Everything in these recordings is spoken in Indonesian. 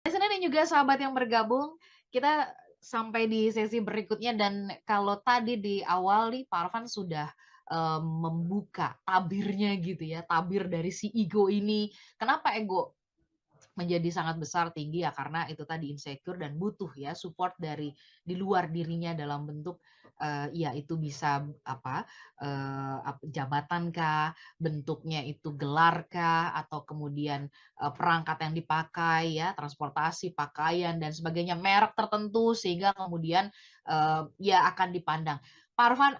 Listener dan juga sahabat yang bergabung, kita sampai di sesi berikutnya dan kalau tadi di awal nih Pak Arfan sudah, membuka tabirnya gitu ya, tabir dari si ego ini. Kenapa ego menjadi sangat besar, tinggi, ya karena itu tadi insecure dan butuh ya support dari di luar dirinya dalam bentuk, ya itu bisa apa, jabatan kah, bentuknya itu gelar kah, atau kemudian, perangkat yang dipakai ya, transportasi, pakaian dan sebagainya, merek tertentu sehingga kemudian, ya akan dipandang. Pak Arfan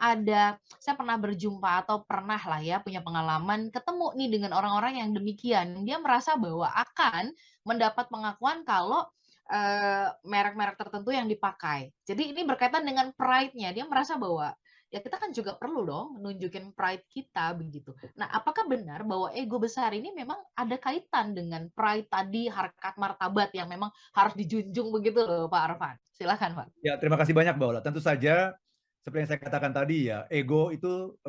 saya pernah berjumpa atau pernah lah ya punya pengalaman ketemu nih dengan orang-orang yang demikian. Dia merasa bahwa akan mendapat pengakuan kalau, merek-merek tertentu yang dipakai. Jadi ini berkaitan dengan pride-nya, dia merasa bahwa, ya kita kan juga perlu dong nunjukin pride kita begitu. Nah, apakah benar bahwa ego besar ini memang ada kaitan dengan pride tadi, harkat martabat yang memang harus dijunjung begitu loh Pak Arfan? Silakan Pak. Ya, terima kasih banyak, Mbak Ola. Tentu saja seperti yang saya katakan tadi ya,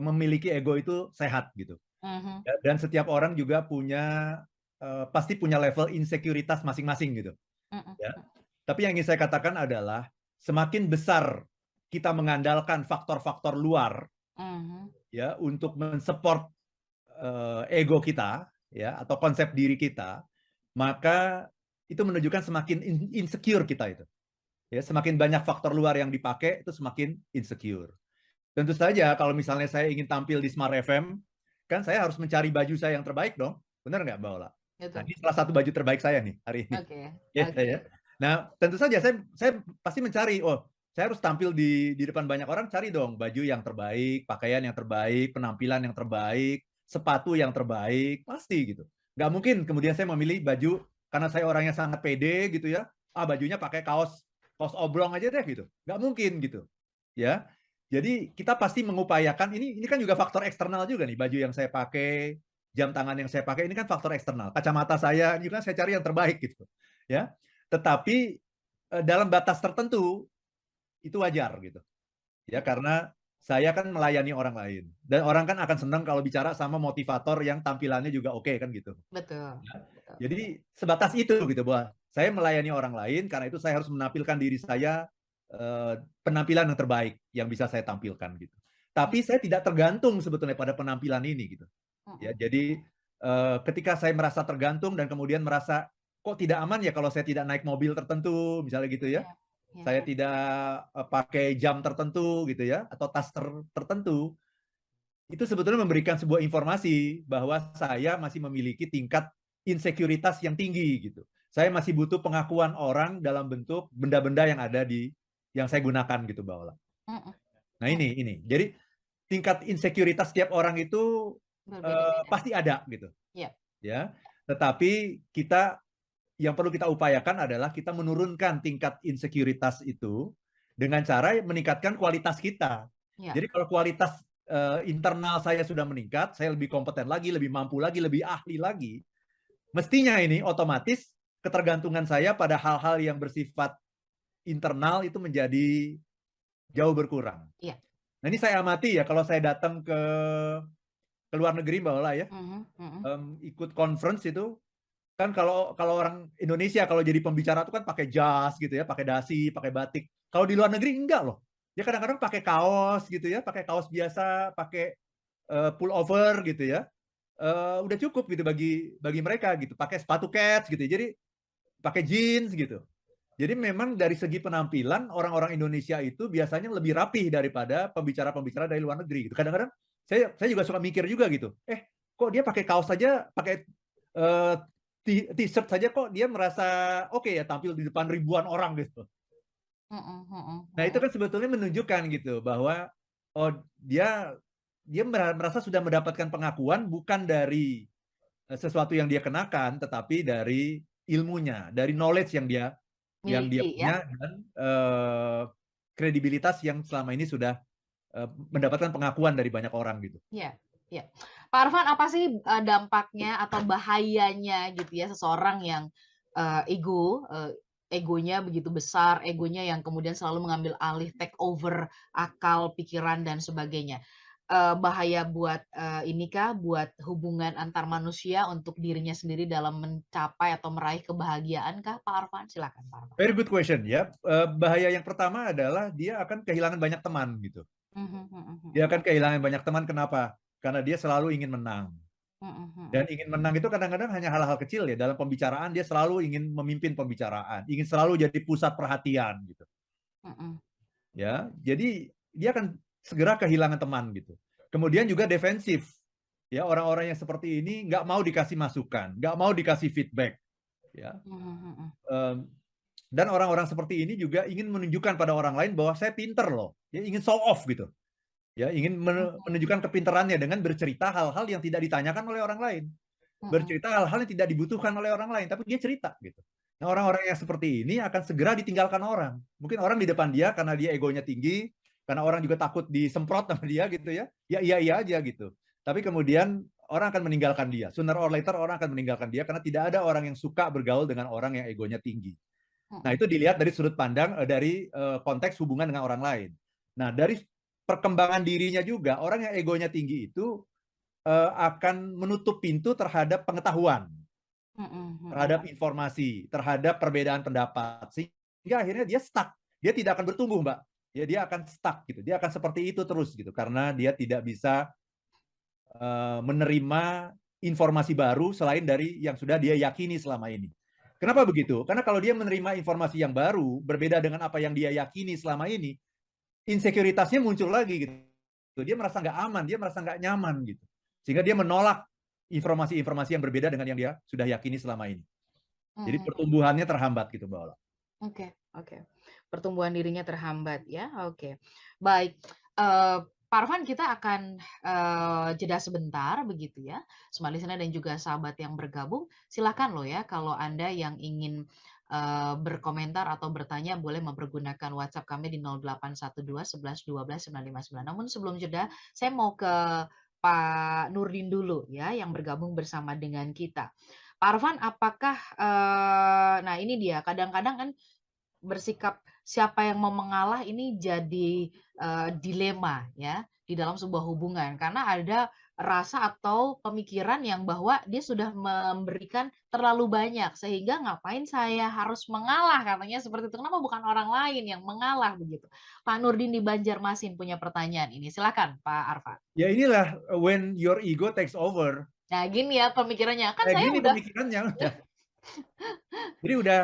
memiliki ego itu sehat gitu. Mhm, Ya, dan setiap orang juga pasti punya level insekuritas masing-masing gitu. mhm, Ya. Tapi yang ingin saya katakan adalah semakin besar kita mengandalkan faktor-faktor luar mhm, ya untuk mensupport ego kita ya atau konsep diri kita, maka itu menunjukkan semakin insecure kita itu. Ya, semakin banyak faktor luar yang dipakai itu semakin insecure. Tentu saja kalau misalnya saya ingin tampil di Smart FM, kan saya harus mencari baju saya yang terbaik dong. Benar nggak, Mbak Ola? Nah, betul. ini salah satu baju terbaik saya nih hari ini. Oke, Ya, oke. ya. Nah, tentu saja saya pasti mencari, oh, saya harus tampil di depan banyak orang, cari dong baju yang terbaik, pakaian yang terbaik, penampilan yang terbaik, sepatu yang terbaik, pasti gitu. Nggak mungkin kemudian saya memilih baju karena saya orangnya sangat pede gitu ya, bajunya pakai kaos kaos oblong aja deh gitu. Nggak mungkin gitu. Ya. Jadi kita pasti mengupayakan ini kan juga faktor eksternal juga nih, baju yang saya pakai, jam tangan yang saya pakai ini kan faktor eksternal. Kacamata saya juga saya cari yang terbaik gitu. Ya. Tetapi dalam batas tertentu itu wajar gitu. Ya Mhm, karena saya kan melayani orang lain dan orang kan akan senang kalau bicara sama motivator yang tampilannya juga oke kan gitu. betul, Ya. betul. Jadi sebatas itu gitu bahwa saya melayani orang lain karena itu saya harus menampilkan diri saya penampilan yang terbaik yang bisa saya tampilkan gitu. Mhm, Tapi saya tidak tergantung sebetulnya pada penampilan ini gitu. Ya, mhm. jadi ketika saya merasa tergantung dan kemudian merasa kok tidak aman ya kalau saya tidak naik mobil tertentu misalnya gitu ya. Iya, iya. Saya tidak pakai jam tertentu gitu ya atau tas tertentu itu sebetulnya memberikan sebuah informasi bahwa saya masih memiliki tingkat insekuritas yang tinggi gitu. Saya masih butuh pengakuan orang dalam bentuk benda-benda yang ada yang saya gunakan gitu, Mbak Ola. Mhm, Nah, mhm. ini. Jadi tingkat insekuritas setiap orang itu Berbeda-beda. pasti ada gitu, Iya, ya. Tetapi yang perlu kita upayakan adalah kita menurunkan tingkat insekuritas itu dengan cara meningkatkan kualitas kita. iya. Jadi kalau kualitas internal saya sudah meningkat, saya lebih kompeten lagi, lebih mampu lagi, lebih ahli lagi. Mestinya ini otomatis ketergantungan saya pada hal-hal yang bersifat internal itu menjadi jauh berkurang. Iya. Nah ini saya amati ya kalau saya datang ke luar negeri Mbak Ola ya, Mhm, mhm. ikut conference itu kan kalau kalau orang Indonesia kalau jadi pembicara itu kan pakai jas gitu ya, pakai dasi, pakai batik. Kalau di luar negeri enggak loh. Dia kadang-kadang pakai kaos gitu ya, pakai kaos biasa, pakai pullover gitu ya. Udah cukup gitu bagi bagi mereka gitu. Pakai sepatu kets gitu. Jadi pakai jeans gitu. Jadi memang dari segi penampilan orang-orang Indonesia itu biasanya lebih rapih daripada pembicara-pembicara dari luar negeri gitu. Kadang-kadang saya juga suka mikir juga gitu. Kok dia pakai kaos saja, pakai eh, t-shirt saja kok dia merasa oke ya tampil di depan ribuan orang gitu. Mhm, mhm, Nah, itu mhm. kan sebetulnya menunjukkan gitu bahwa oh dia dia merasa sudah mendapatkan pengakuan bukan dari sesuatu yang dia kenakan tetapi dari ilmunya, dari knowledge yang dia Miliki ya? punya dan kredibilitas yang selama ini sudah mendapatkan pengakuan dari banyak orang gitu. Iya, iya. Pak Arfan, apa sih, dampaknya atau bahayanya gitu ya seseorang yang, egonya begitu besar, egonya yang kemudian selalu mengambil alih, take over akal, pikiran, dan sebagainya. bahaya buat, ini kah, buat hubungan antar manusia untuk dirinya sendiri dalam mencapai atau meraih kebahagiaan kah, Pak Arfan? Silakan, Pak Arfan. Very good question ya. Bahaya yang pertama adalah dia akan kehilangan banyak teman gitu. Mhm mhm Dia mhm. akan kehilangan banyak teman, kenapa? Karena dia selalu ingin menang. Mhm mhm. Dan ingin menang itu kadang-kadang hanya hal-hal kecil ya. Dalam pembicaraan dia selalu ingin memimpin pembicaraan, ingin selalu jadi pusat perhatian gitu. Mhm. Ya, jadi dia akan segera kehilangan teman gitu. Kemudian juga defensif. Ya, orang-orang yang seperti ini nggak mau dikasih masukan, nggak mau dikasih feedback. Ya, Mhm mhm. dan orang-orang seperti ini juga ingin menunjukkan pada orang lain bahwa saya pinter loh. Ya, ingin show off gitu. Ya, ingin Mhm menunjukkan kepintarannya dengan bercerita hal-hal yang tidak ditanyakan oleh orang lain. mhm. Bercerita hal-hal yang tidak dibutuhkan oleh orang lain, tapi dia cerita gitu. Nah, orang-orang yang seperti ini akan segera ditinggalkan orang. Mungkin orang di depan dia karena dia egonya tinggi, karena orang juga takut disemprot sama dia gitu ya. Ya iya iya aja gitu. Tapi kemudian orang akan meninggalkan dia. Sooner or later orang akan meninggalkan dia karena tidak ada orang yang suka bergaul dengan orang yang egonya tinggi. Nah, Mhm itu dilihat dari sudut pandang dari konteks hubungan dengan orang lain. Nah, dari perkembangan dirinya juga, orang yang egonya tinggi itu akan menutup pintu terhadap pengetahuan, mhm mhm. terhadap informasi, terhadap perbedaan pendapat. Sehingga akhirnya dia stuck. Dia tidak akan bertumbuh, Mbak. Ya, dia akan stuck gitu. Dia akan seperti itu terus gitu karena dia tidak bisa menerima informasi baru selain dari yang sudah dia yakini selama ini. Kenapa begitu? Karena kalau dia menerima informasi yang baru, berbeda dengan apa yang dia yakini selama ini, insekuritasnya muncul lagi gitu. Dia merasa nggak aman, dia merasa nggak nyaman gitu. Sehingga dia menolak informasi-informasi yang berbeda dengan yang dia sudah yakini selama ini. Jadi Mhm. pertumbuhannya terhambat gitu, Mbak Ola. Oke oke. Pertumbuhan dirinya terhambat ya, oke. Baik, Pak Arfan kita akan, jeda sebentar begitu ya, Smart Listener dan juga sahabat yang bergabung, silakan loh ya kalau Anda yang ingin, berkomentar atau bertanya boleh mempergunakan WhatsApp kami di 0812 11 12 959. Namun sebelum jeda, saya mau ke Pak Nurdin dulu ya yang bergabung bersama dengan kita. Pak Arfan apakah, nah ini dia kadang-kadang kan bersikap siapa yang mau mengalah ini jadi, dilema ya, di dalam sebuah hubungan. Karena ada rasa atau pemikiran yang bahwa dia sudah memberikan terlalu banyak, sehingga ngapain saya harus mengalah, katanya seperti itu. Kenapa bukan orang lain yang mengalah begitu. Pak Nurdin di Banjarmasin punya pertanyaan ini, silakan Pak Arfan. Ya inilah when your ego takes over. Nah gini ya pemikirannya, kan Kayak saya gini udah pemikirannya udah. Jadi udah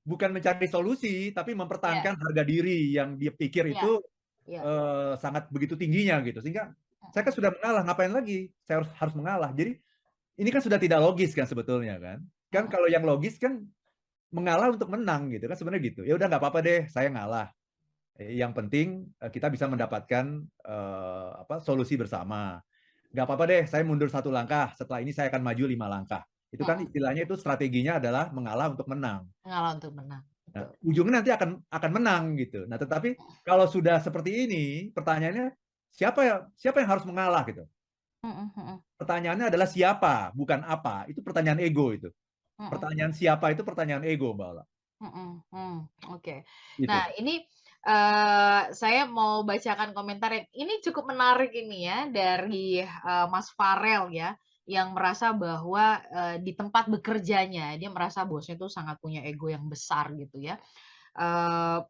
bukan mencari solusi, tapi ya mempertahankan harga diri yang dia pikir ya itu ya. sangat begitu tingginya gitu. Sehingga saya kan Mhm sudah mengalah, ngapain lagi? Saya harus harus mengalah. Jadi ini kan sudah tidak logis kan sebetulnya kan. Kan mhm kalau yang logis kan mengalah untuk menang gitu kan sebenarnya gitu. Ya udah nggak apa-apa deh, saya ngalah. Yang penting kita bisa mendapatkan solusi bersama. Nggak apa-apa deh, saya mundur satu langkah. Setelah ini saya akan maju 5 langkah. Itu kan mhm. istilahnya itu strateginya adalah mengalah untuk menang. Mengalah untuk menang, Nah, betul. ujungnya nanti akan menang gitu. Nah, tetapi kalau sudah seperti ini, pertanyaannya siapa yang harus mengalah gitu. Mhm mhm. Pertanyaannya adalah siapa, bukan apa. Itu pertanyaan ego itu. Mhm Pertanyaan siapa itu pertanyaan ego, Mbak Ola. mhm mhm, oke. Nah Gitu. ini, saya mau bacakan komentar yang ini cukup menarik ini ya dari, Mas Farel ya, yang merasa bahwa, di tempat bekerjanya dia merasa bosnya itu sangat punya ego yang besar gitu ya,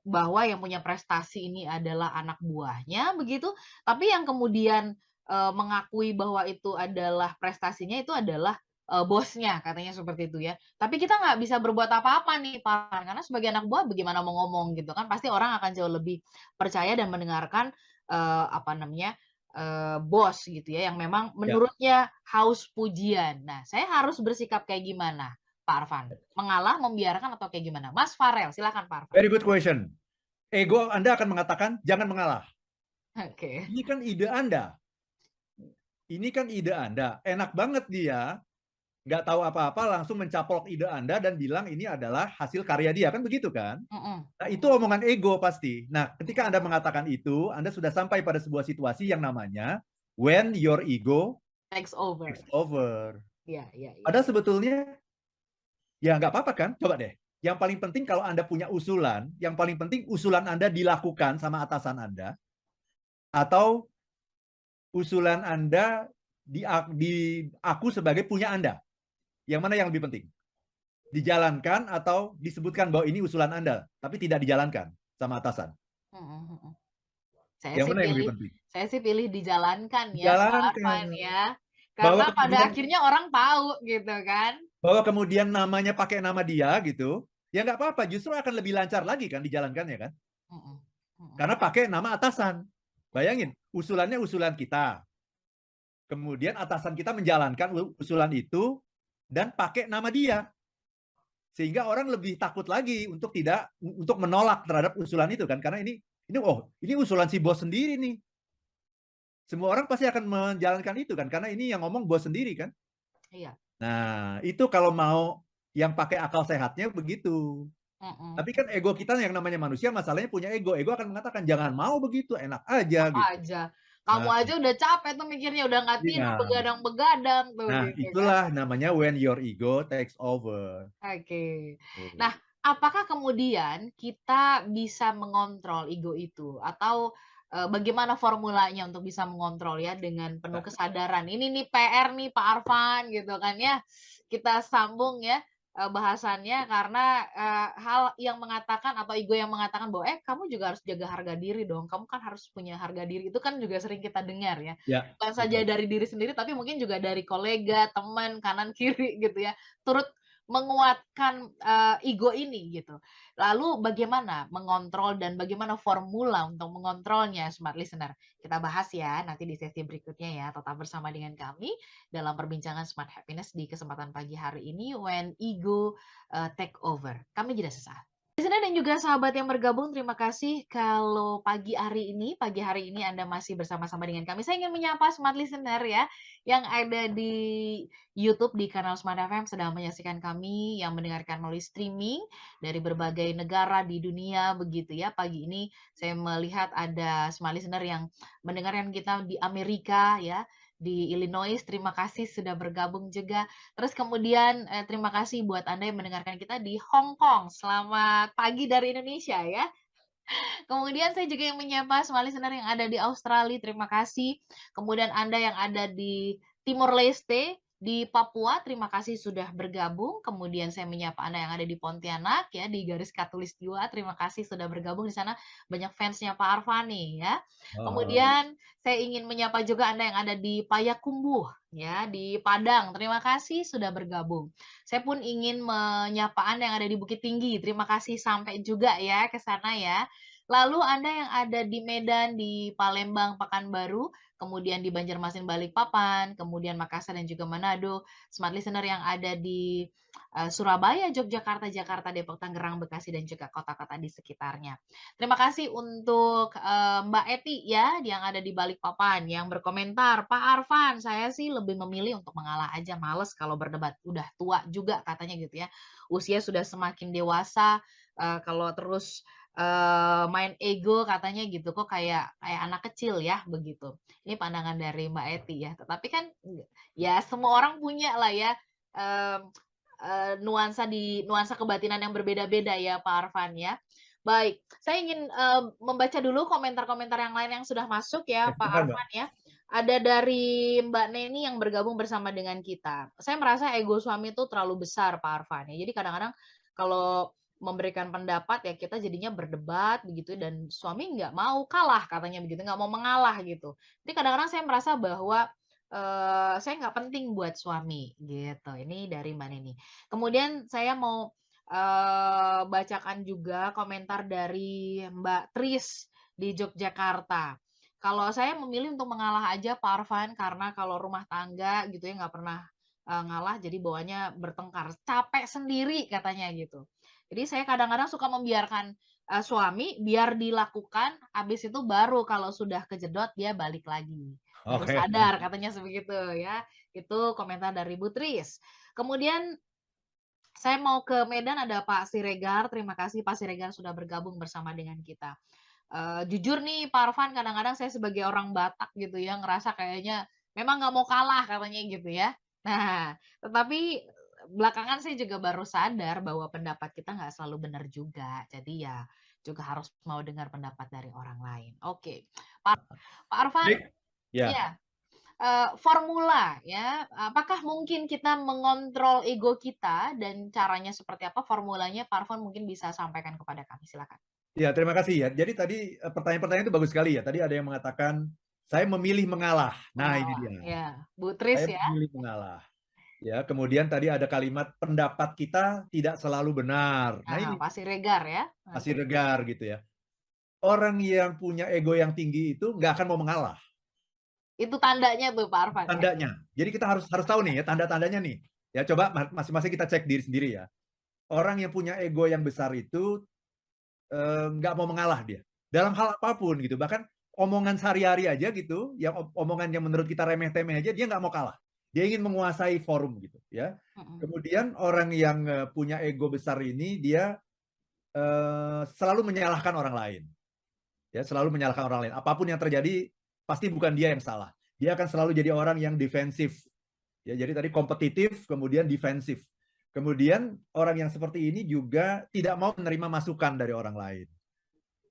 bahwa yang punya prestasi ini adalah anak buahnya begitu, tapi yang kemudian, mengakui bahwa itu adalah prestasinya itu adalah, bosnya katanya seperti itu ya. Tapi kita nggak bisa berbuat apa-apa nih Pak, karena sebagai anak buah bagaimana mau ngomong gitu kan, pasti orang akan jauh lebih percaya dan mendengarkan, apa namanya, bos gitu ya, yang memang Ya, menurutnya haus pujian. Nah, saya harus bersikap kayak gimana, Pak Arfan? Mengalah, membiarkan, atau kayak gimana? Mas Farel, silakan Pak Arfan. very good question. Ego Anda akan mengatakan jangan mengalah. Oke. Ini kan ide Anda. Ini kan ide Anda. Enak banget dia nggak tahu apa-apa langsung mencaplok ide Anda dan bilang ini adalah hasil karya dia. Kan begitu kan? Mhm Nah, itu mhm. omongan ego pasti. Nah, ketika Anda mengatakan itu, Anda sudah sampai pada sebuah situasi yang namanya when your ego Takes over. takes over. Iya iya iya. Padahal sebetulnya ya nggak apa-apa kan? Coba deh. Yang paling penting kalau Anda punya usulan, yang paling penting usulan Anda dilakukan sama atasan Anda, atau usulan Anda di aku sebagai punya Anda. Yang mana yang lebih penting? Dijalankan atau disebutkan bahwa ini usulan Anda, tapi tidak dijalankan sama atasan? Mhm mhm. Saya Yang sih mana yang lebih pilih penting? saya sih pilih dijalankan ya, Pak Dijalankan. Arfan ya. Bahwa Karena pada kemudian akhirnya orang tahu gitu kan. bahwa kemudian namanya pakai nama dia gitu, ya nggak apa-apa, justru akan lebih lancar lagi kan dijalankannya kan? Mhm mhm. Karena pakai nama atasan. Bayangin, usulannya usulan kita. Kemudian atasan kita menjalankan usulan itu dan pakai nama dia. Sehingga orang lebih takut lagi untuk menolak terhadap usulan itu kan, karena ini usulan si bos sendiri nih. Semua orang pasti akan menjalankan itu kan, karena ini yang ngomong bos sendiri kan. Iya. Nah, itu kalau mau yang pakai akal sehatnya begitu. Mhm. Tapi kan ego kita yang namanya manusia, masalahnya punya ego. Ego akan mengatakan jangan mau begitu, enak aja Enak gitu. aja. Kamu Nah, aja udah capek tuh mikirnya, udah nggak tidur iya. begadang-begadang tuh Nah, gitu kan. itulah namanya when your ego takes over. Oke. Nah, Tuh. apakah kemudian kita bisa mengontrol ego itu? Atau, bagaimana formulanya untuk bisa mengontrol ya dengan penuh Nah, kesadaran, ini nih PR nih Pak Arfan gitu kan ya. Kita sambung ya, bahasannya karena, hal yang mengatakan atau ego yang mengatakan bahwa, kamu juga harus jaga harga diri dong, kamu kan harus punya harga diri." Itu kan juga sering kita dengar ya. ya, Bukan saja betul. dari diri sendiri, tapi mungkin juga dari kolega, teman, kanan kiri gitu ya, turut menguatkan, ego ini gitu. Lalu bagaimana mengontrol dan bagaimana formula untuk mengontrolnya smart listener? Kita bahas ya nanti di sesi berikutnya ya. Tetap bersama dengan kami dalam perbincangan Smart Happiness di kesempatan pagi hari ini When Ego, Take Over. Kami jeda sesaat. Listener dan juga sahabat yang bergabung, terima kasih kalau pagi hari ini Anda masih bersama-sama dengan kami. Saya ingin menyapa smart listener ya, yang ada di YouTube di kanal Smart FM sedang menyaksikan kami, yang mendengarkan melalui streaming dari berbagai negara di dunia begitu ya. Pagi ini saya melihat ada smart listener yang mendengarkan kita di Amerika ya, di Illinois. Terima kasih sudah bergabung juga. Terus kemudian, terima kasih buat Anda yang mendengarkan kita di Hong Kong. Selamat pagi dari Indonesia ya. Kemudian saya juga yang menyapa semua listener yang ada di Australia, terima kasih. Kemudian Anda yang ada di Timor Leste, di Papua, terima kasih sudah bergabung. Kemudian saya menyapa Anda yang ada di Pontianak ya, di garis Khatulistiwa, terima kasih sudah bergabung di sana. Banyak fansnya Pak Arfan nih ya. Oh, Kemudian saya ingin menyapa juga Anda yang ada di Payakumbuh ya, di Padang. Terima kasih sudah bergabung. Saya pun ingin menyapa Anda yang ada di Bukit Tinggi. Terima kasih sampai juga ya ke sana ya. Lalu Anda yang ada di Medan, di Palembang, Pekanbaru, kemudian di Banjarmasin, Balikpapan, kemudian Makassar dan juga Manado, smart listener yang ada di Surabaya, Yogyakarta, Jakarta, Depok, Tangerang, Bekasi, dan juga kota-kota di sekitarnya. Terima kasih untuk Mbak Eti ya, yang ada di Balikpapan, yang berkomentar, Pak Arfan, saya sih lebih memilih untuk mengalah aja, males kalau berdebat. Udah tua juga katanya gitu ya. Usia sudah semakin dewasa, kalau terus main ego katanya gitu, kok kayak kayak anak kecil ya, begitu. Ini pandangan dari Mbak Eti ya. Tetapi kan ya semua orang punya lah ya, mmm, nuansa kebatinan yang berbeda-beda ya, Pak Arfan ya. Baik, saya ingin, membaca dulu komentar-komentar yang lain yang sudah masuk ya, Pak silakan Mbak. Arfan ya. Ada dari Mbak Neni yang bergabung bersama dengan kita. Saya merasa ego suami itu terlalu besar, Pak Arfan ya. Jadi kadang-kadang kalau memberikan pendapat ya kita jadinya berdebat begitu dan suami nggak mau kalah katanya begitu, nggak mau mengalah gitu. Jadi kadang-kadang saya merasa bahwa, saya nggak penting buat suami gitu. Ini dari Mbak Neni. Kemudian saya mau, bacakan juga komentar dari Mbak Tris di Yogyakarta. Kalau saya memilih untuk mengalah aja Pak Arfan karena kalau rumah tangga gitu ya nggak pernah, ngalah jadi bawaannya bertengkar, capek sendiri katanya gitu. Jadi saya kadang-kadang suka membiarkan, suami biar dilakukan, habis itu baru kalau sudah kejedot dia balik lagi. Baru Oke. sadar katanya sebegitu ya. Itu komentar dari Bu Tris. Kemudian saya mau ke Medan ada Pak Siregar, terima kasih Pak Siregar sudah bergabung bersama dengan kita. Jujur nih Pak Arfan kadang-kadang saya sebagai orang Batak gitu ya, ngerasa kayaknya memang nggak mau kalah katanya gitu ya. Nah, tetapi belakangan saya juga baru sadar bahwa pendapat kita nggak selalu benar juga. Jadi ya juga harus mau dengar pendapat dari orang lain. Oke, Pak Arfan, Baik. Ya. Iya. Formula ya, apakah mungkin kita mengontrol ego kita dan caranya seperti apa, formulanya Pak Arfan mungkin bisa sampaikan kepada kami, silakan. Ya, terima kasih ya. Jadi tadi pertanyaan-pertanyaan itu bagus sekali ya. Tadi ada yang mengatakan, saya memilih mengalah. Nah, ini Mengalah, dia. ya. Bu Tris Saya ya. memilih mengalah. Ya, kemudian tadi ada kalimat pendapat kita tidak selalu benar. Nah, Nah, ini pasti Regar ya. masih Oke. regar gitu ya. Orang yang punya ego yang tinggi itu nggak akan mau mengalah. Itu tandanya tuh Pak Arfan ya. Tandanya. Jadi kita harus harus tahu nih ya tanda-tandanya nih. Ya coba masing-masing kita cek diri sendiri ya. Orang yang punya ego yang besar itu nggak mau mengalah dia dalam hal apapun gitu. Bahkan omongan sehari-hari aja gitu, yang omongan yang menurut kita remeh-temeh aja dia nggak mau kalah. Dia ingin menguasai forum gitu ya. Mhm. Kemudian orang yang punya ego besar ini dia selalu menyalahkan orang lain. Ya, selalu menyalahkan orang lain. Apapun yang terjadi pasti bukan dia yang salah. Dia akan selalu jadi orang yang defensif. Ya, jadi tadi kompetitif, kemudian defensif. Kemudian orang yang seperti ini juga tidak mau menerima masukan dari orang lain.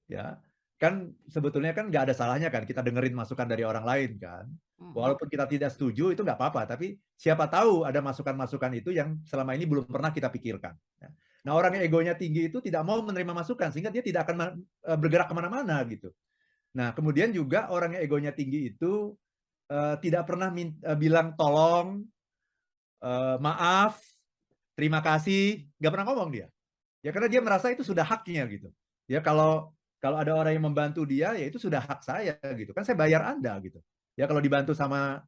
Ya, kan sebetulnya kan nggak ada salahnya kan kita dengerin masukan dari orang lain kan. Mhm. Walaupun kita tidak setuju itu nggak apa-apa, tapi siapa tahu ada masukan-masukan itu yang selama ini belum pernah kita pikirkan. Ya. Nah, orang yang egonya tinggi itu tidak mau menerima masukan sehingga dia tidak akan bergerak kemana-mana gitu. Nah, kemudian juga orang yang egonya tinggi itu tidak pernah bilang tolong, maaf, terima kasih, nggak pernah ngomong dia. Ya karena dia merasa itu sudah haknya gitu. Ya kalau kalau ada orang yang membantu dia, ya itu sudah hak saya gitu. Kan saya bayar Anda gitu. Ya kalau dibantu sama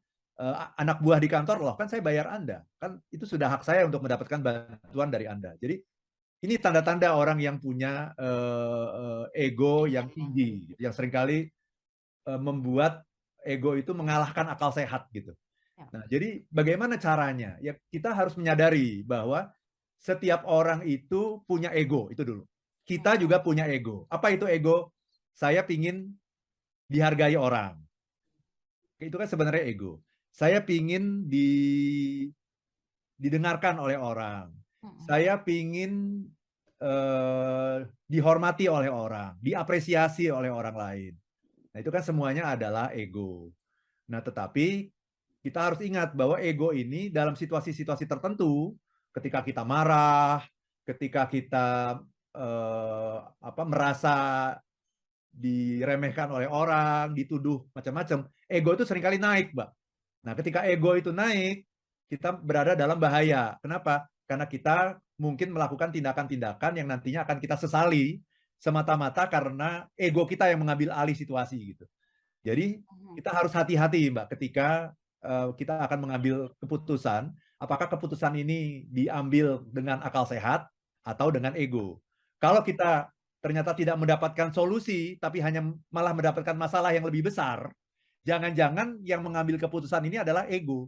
anak buah di kantor loh, kan saya bayar Anda. Kan itu sudah hak saya untuk mendapatkan bantuan dari Anda. Jadi ini tanda-tanda orang yang punya ego yang tinggi, yang seringkali membuat ego itu mengalahkan akal sehat gitu. Ya. Nah, jadi bagaimana caranya? Ya kita harus menyadari bahwa setiap orang itu punya ego, itu dulu. Kita juga punya ego. Apa itu ego? Saya pingin dihargai orang. Itu kan sebenarnya ego. Saya pingin didengarkan oleh orang. Mhm. Saya pingin dihormati oleh orang, diapresiasi oleh orang lain. Nah, itu kan semuanya adalah ego. Nah, tetapi kita harus ingat bahwa ego ini dalam situasi-situasi tertentu, ketika kita marah, ketika kita merasa diremehkan oleh orang, dituduh macam-macam, ego itu seringkali naik, Mbak. Nah, ketika ego itu naik, kita berada dalam bahaya. Kenapa? Karena kita mungkin melakukan tindakan-tindakan yang nantinya akan kita sesali semata-mata karena ego kita yang mengambil alih situasi gitu. Jadi Mhm. kita harus hati-hati, Mbak, ketika kita akan mengambil keputusan, apakah keputusan ini diambil dengan akal sehat atau dengan ego. Kalau kita ternyata tidak mendapatkan solusi, tapi hanya malah mendapatkan masalah yang lebih besar, jangan-jangan yang mengambil keputusan ini adalah ego.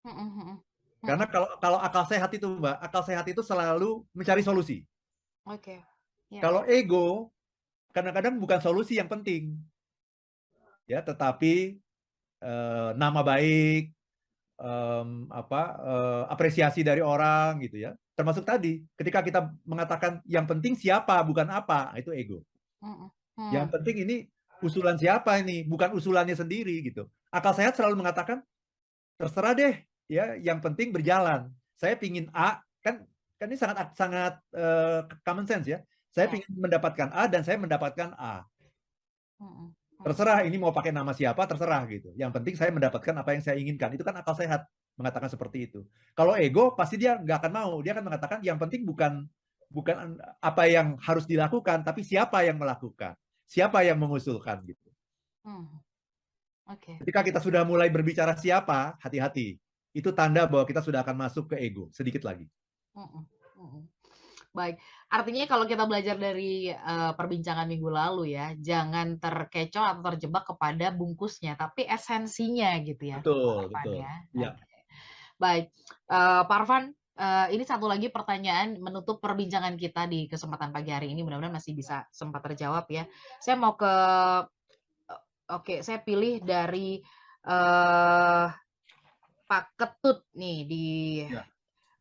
Mhm. Mhm. Karena Mhm. kalau akal sehat itu, Mbak, akal sehat itu selalu mencari solusi. Oke. Ya. Kalau ego, kadang-kadang bukan solusi yang penting, ya, tetapi nama baik, apresiasi dari orang gitu ya. Termasuk tadi, ketika kita mengatakan yang penting siapa bukan apa, itu ego. Mhm. Yang Mhm. penting ini usulan siapa ini, bukan usulannya sendiri gitu. Akal sehat selalu mengatakan terserah deh, ya. Yang penting berjalan. Saya pingin A, kan kan ini sangat sangat common sense ya. Saya Ya. pingin mendapatkan A dan saya mendapatkan A. Mhm. Mhm. Terserah ini mau pakai nama siapa, terserah gitu. Yang penting saya mendapatkan apa yang saya inginkan. Itu kan akal sehat mengatakan seperti itu. Kalau ego pasti dia nggak akan mau. Dia akan mengatakan yang penting bukan bukan apa yang harus dilakukan, tapi siapa yang melakukan, siapa yang mengusulkan gitu. Mhm. Oke. Ketika kita sudah mulai berbicara siapa, hati-hati. Itu tanda bahwa kita sudah akan masuk ke ego sedikit lagi. Mhm. Mhm. Baik, artinya kalau kita belajar dari, perbincangan minggu lalu ya, jangan terkecoh atau terjebak kepada bungkusnya, tapi esensinya gitu ya, Pak Betul, Arfan betul. ya. Iya. Oke. Baik, Pak Arfan, ini satu lagi pertanyaan menutup perbincangan kita di kesempatan pagi hari ini, mudah-mudahan masih bisa sempat terjawab ya. Saya mau ke oke, saya pilih dari, eee, Pak Ketut nih di Ya.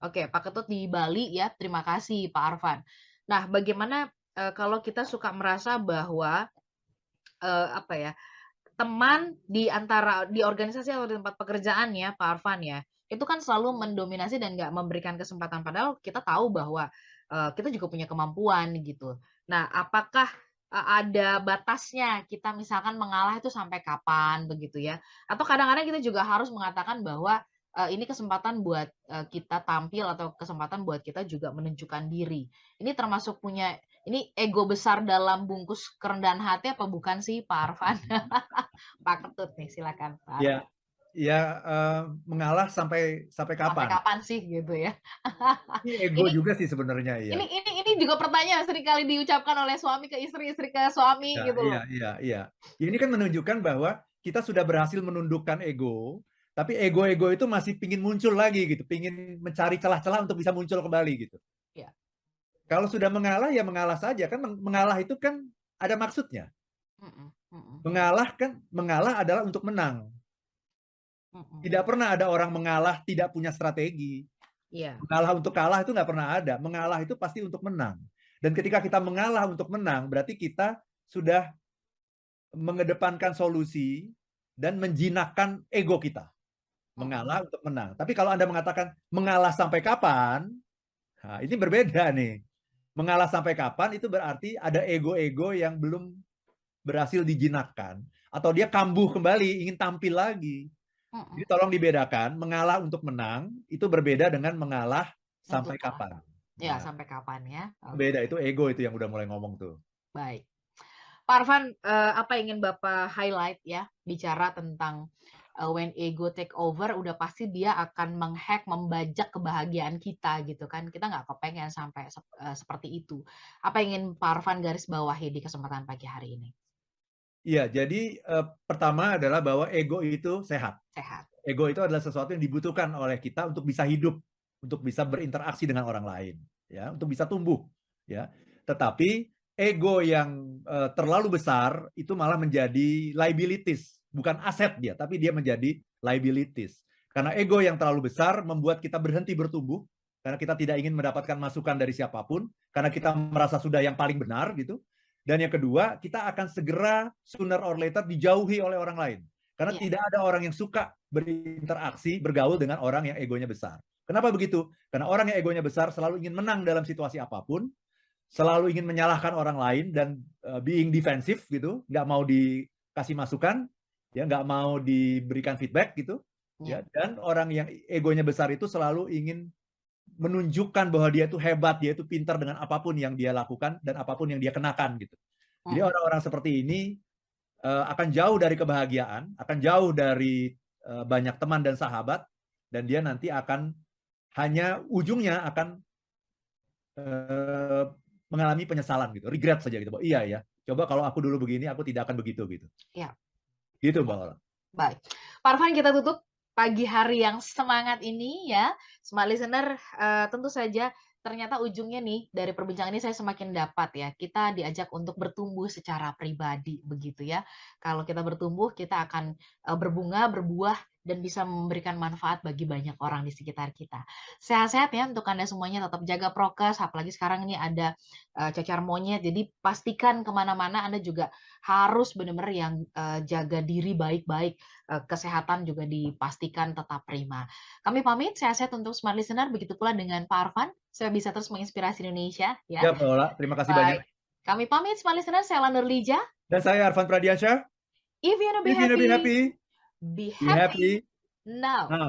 oke, Pak Ketut di Bali ya, terima kasih Pak Arfan. Nah, bagaimana, kalau kita suka merasa bahwa, apa ya, teman di organisasi atau di tempat pekerjaan ya, Pak Arfan ya, itu kan selalu mendominasi dan nggak memberikan kesempatan, padahal kita tahu bahwa, kita juga punya kemampuan gitu. Nah, apakah, ada batasnya kita misalkan mengalah itu sampai kapan begitu ya? Atau kadang-kadang kita juga harus mengatakan bahwa, ini kesempatan buat, kita tampil atau kesempatan buat kita juga menunjukkan diri. Ini termasuk punya ini ego besar dalam bungkus kerendahan hati apa bukan sih, Pak Arfan? Pak Ketut nih, silakan Pak Ya, Arfan. ya, mengalah sampai sampai Sampai kapan? kapan sih gitu ya? Ini ego Ini juga sih sebenarnya ya. ini juga pertanyaan sering kali diucapkan oleh suami ke istri, istri ke suami Iya gitu iya loh. iya iya. Ya ini kan menunjukkan bahwa kita sudah berhasil menundukkan ego, tapi ego-ego itu masih pingin muncul lagi gitu, pingin mencari celah-celah untuk bisa muncul kembali gitu. Iya. Kalau sudah mengalah ya mengalah saja kan mengalah itu kan ada maksudnya. Mhm mhm Mengalah adalah untuk menang. mhm. Tidak pernah ada orang mengalah tidak punya strategi. Iya, Mengalah untuk kalah itu nggak pernah ada. Mengalah itu pasti untuk menang. Dan ketika kita mengalah untuk menang, berarti kita sudah mengedepankan solusi dan menjinakkan ego kita. mhm. Mengalah untuk menang. Tapi kalau Anda mengatakan mengalah sampai kapan, nah ini berbeda nih. Mengalah sampai kapan itu berarti ada ego-ego yang belum berhasil dijinakkan. Atau dia kambuh kembali, ingin tampil lagi. Jadi Mhm. tolong dibedakan, mengalah untuk menang itu berbeda dengan mengalah Untuk sampai kalah. kapan. Ya, Nah, sampai kapan ya? Oke, beda itu ego itu yang udah mulai ngomong tuh. baik. Pak Arfan, apa yang ingin Bapak highlight ya, bicara tentang, when ego take over udah pasti dia akan menghack, membajak kebahagiaan kita gitu kan. Kita nggak kepengen sampai seperti itu. Apa yang ingin Pak Arfan garis bawahi di kesempatan pagi hari ini? Iya, jadi pertama adalah bahwa ego itu sehat. Sehat. Ego itu adalah sesuatu yang dibutuhkan oleh kita untuk bisa hidup, untuk bisa berinteraksi dengan orang lain, ya, untuk bisa tumbuh, ya. Tetapi ego yang terlalu besar itu malah menjadi liabilities, bukan aset dia, tapi dia menjadi liabilities. Karena ego yang terlalu besar membuat kita berhenti bertumbuh, karena kita tidak ingin mendapatkan masukan dari siapapun, karena kita merasa sudah yang paling benar gitu. Dan yang kedua, kita akan segera sooner or later dijauhi oleh orang lain. Karena Iya, tidak ada orang yang suka berinteraksi, bergaul dengan orang yang egonya besar. Kenapa begitu? Karena orang yang egonya besar selalu ingin menang dalam situasi apapun, selalu ingin menyalahkan orang lain dan being defensive gitu, nggak mau dikasih masukan, ya nggak mau diberikan feedback gitu, iya. ya. Dan orang yang egonya besar itu selalu ingin menunjukkan bahwa dia itu hebat, dia itu pintar dengan apapun yang dia lakukan dan apapun yang dia kenakan gitu. Jadi Mhm, orang-orang seperti ini akan jauh dari kebahagiaan, akan jauh dari banyak teman dan sahabat, dan dia nanti akan hanya ujungnya akan mengalami penyesalan gitu, regret saja gitu. Iya ya, coba kalau aku dulu begini, aku tidak akan begitu gitu. iya. Gitu Mbak Ola. Baik. Pak Arfan, kita tutup pagi hari yang semangat ini ya. Smart listener, tentu saja ternyata ujungnya nih dari perbincangan ini saya semakin dapat ya, kita diajak untuk bertumbuh secara pribadi begitu ya. Kalau kita bertumbuh, kita akan, berbunga, berbuah, dan bisa memberikan manfaat bagi banyak orang di sekitar kita. Sehat-sehat ya untuk Anda semuanya, tetap jaga prokes, apalagi sekarang ini ada, cacar monyet, jadi pastikan kemana mana Anda juga harus benar-benar yang, jaga diri baik-baik, kesehatan juga dipastikan tetap prima. Kami pamit, sehat-sehat untuk smart listener, begitu pula dengan Pak Arfan, supaya bisa terus menginspirasi Indonesia ya. Ya Mbak Ola, terima kasih banyak. Baik, kami pamit smart listener, saya Lana Nurlija. Dan saya Arfan Pradiansyah. If you wanna be If you wanna be happy, happy, be be happy happy now. now.